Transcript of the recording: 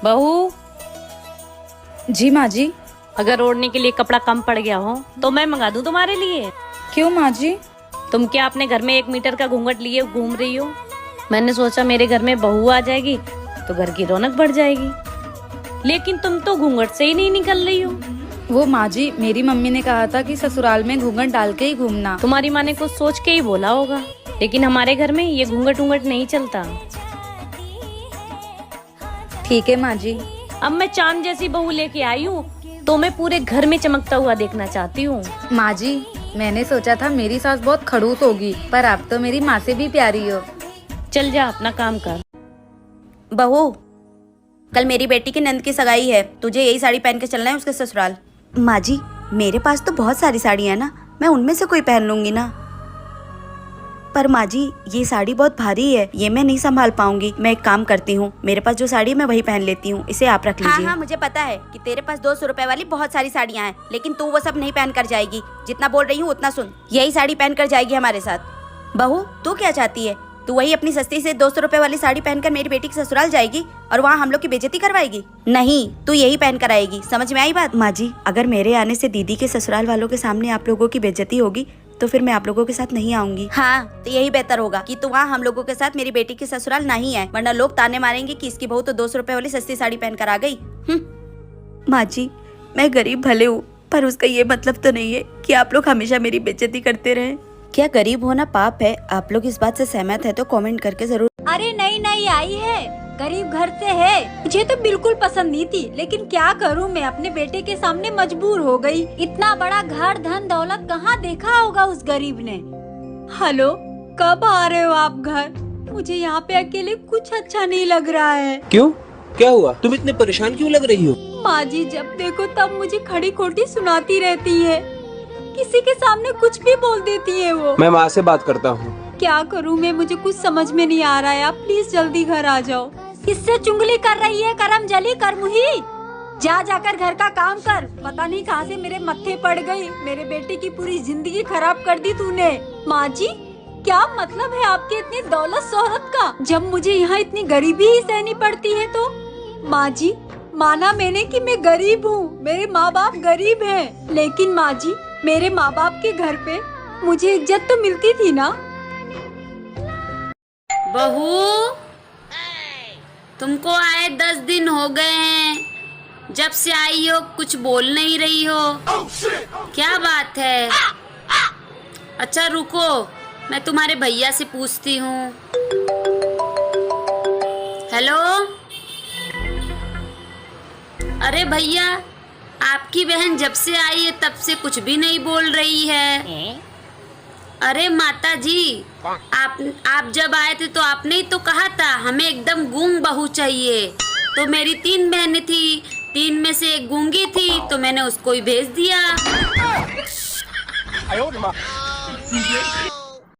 बहू। जी माँ जी। अगर ओढ़ने के लिए कपड़ा कम पड़ गया हो तो मैं मंगा दूं तुम्हारे लिए। क्यों माँ जी? तुम क्या अपने घर में 1 मीटर का घूंघट लिए घूम रही हो? मैंने सोचा मेरे घर में बहू आ जाएगी तो घर की रौनक बढ़ जाएगी, लेकिन तुम तो घूंघट से ही नहीं निकल रही हो। वो माँ जी, मेरी मम्मी ने कहा था कि ससुराल में घूंघट डाल के ही घूमना। तुम्हारी माँ ने कुछ सोच के ही बोला होगा, लेकिन हमारे घर में ये घूंघट उंघट नहीं चलता। ठीक है माँ जी। अब मैं चांद जैसी बहू लेके आई हूँ तो मैं पूरे घर में चमकता हुआ देखना चाहती हूँ। माँ जी, मैंने सोचा था मेरी सास बहुत खड़ूस होगी, पर आप तो मेरी माँ से भी प्यारी हो। चल जा अपना काम कर। बहू, कल मेरी बेटी की नंद की सगाई है, तुझे यही साड़ी पहन के चलना है उसके ससुराल। माँ जी, मेरे पास तो बहुत सारी साड़ियाँ हैं ना, मैं उनमें से कोई पहन लूंगी ना। पर माँ जी, ये साड़ी बहुत भारी है, ये मैं नहीं संभाल पाऊंगी। मैं एक काम करती हूँ, मेरे पास जो साड़ी है मैं वही पहन लेती हूँ, इसे आप रख लीजिए। हाँ, मुझे पता है कि तेरे पास 200 रुपए वाली बहुत सारी साड़ियाँ हैं, लेकिन तू वो सब नहीं पहन कर जाएगी। जितना बोल रही हूँ उतना सुन, यही साड़ी पहन कर जाएगी हमारे साथ। बहू, तू क्या चाहती है? तू वही अपनी सस्ती से 200 रुपए वाली साड़ी पहनकर मेरी बेटी के ससुराल जाएगी और वहाँ हम लोग की बेइज्जती करवाएगी? नहीं, तू यही पहन कर आएगी। समझ में आई बात? माँ जी, अगर मेरे आने से दीदी के ससुराल वालों के सामने आप लोगों की बेइज्जती होगी तो फिर मैं आप लोगों के साथ नहीं आऊंगी। हाँ, तो यही बेहतर होगा कि तू वहाँ हम लोगों के साथ मेरी बेटी के ससुराल नहीं है, वरना लोग ताने मारेंगे कि इसकी बहू तो 200 रुपए वाली सस्ती साड़ी पहन कर आ गई। माँ जी, मैं गरीब भले हूँ, पर उसका ये मतलब तो नहीं है कि आप लोग हमेशा मेरी बेइज्जती करते रहे। क्या गरीब होना पाप है? आप लोग इस बात से सहमत है तो कमेंट करके जरूर। अरे नई आई है, गरीब घर से है, मुझे तो बिल्कुल पसंद नहीं थी, लेकिन क्या करूं, मैं अपने बेटे के सामने मजबूर हो गई। इतना बड़ा घर, धन दौलत कहाँ देखा होगा उस गरीब ने। हेलो, कब आ रहे हो आप घर? मुझे यहाँ पे अकेले कुछ अच्छा नहीं लग रहा है। क्यों, क्या हुआ? तुम इतने परेशान क्यों लग रही हो? माँ जी, जब देखो तब मुझे खड़ी खोटी सुनाती रहती है, किसी के सामने कुछ भी बोल देती है वो। मैं माँ से बात करता हूँ। क्या करूँ मैं, मुझे कुछ समझ में नहीं आ रहा है। आप प्लीज जल्दी घर आ जाओ। किससे चुगली कर रही है? करम जली कर मुही, जा जाकर घर का काम कर। पता नहीं कहाँ से मेरे मत्थे पड़ गई, मेरे बेटे की पूरी जिंदगी खराब कर दी तूने। माँ जी, क्या मतलब है आपकी इतनी दौलत शोहरत का, जब मुझे यहाँ इतनी गरीबी ही सहनी पड़ती है तो? माँ जी, माना मैंने कि मैं गरीब हूँ, मेरे माँ बाप गरीब हैं, लेकिन माँ जी, मेरे माँ बाप के घर पे मुझे इज्जत तो मिलती थी ना। बहू, तुमको आए 10 दिन हो गए हैं, जब से आई हो कुछ बोल नहीं रही हो, क्या बात है? अच्छा रुको, मैं तुम्हारे भैया से पूछती हूँ। हेलो, अरे भैया, आपकी बहन जब से आई है तब से कुछ भी नहीं बोल रही है। अरे माता जी, आप जब आए थे तो आपने ही तो कहा था हमें एकदम गूंग बहू चाहिए। तो मेरी 3 बहनें थी, 3 में से एक गूंगी थी, तो मैंने उसको ही भेज दिया।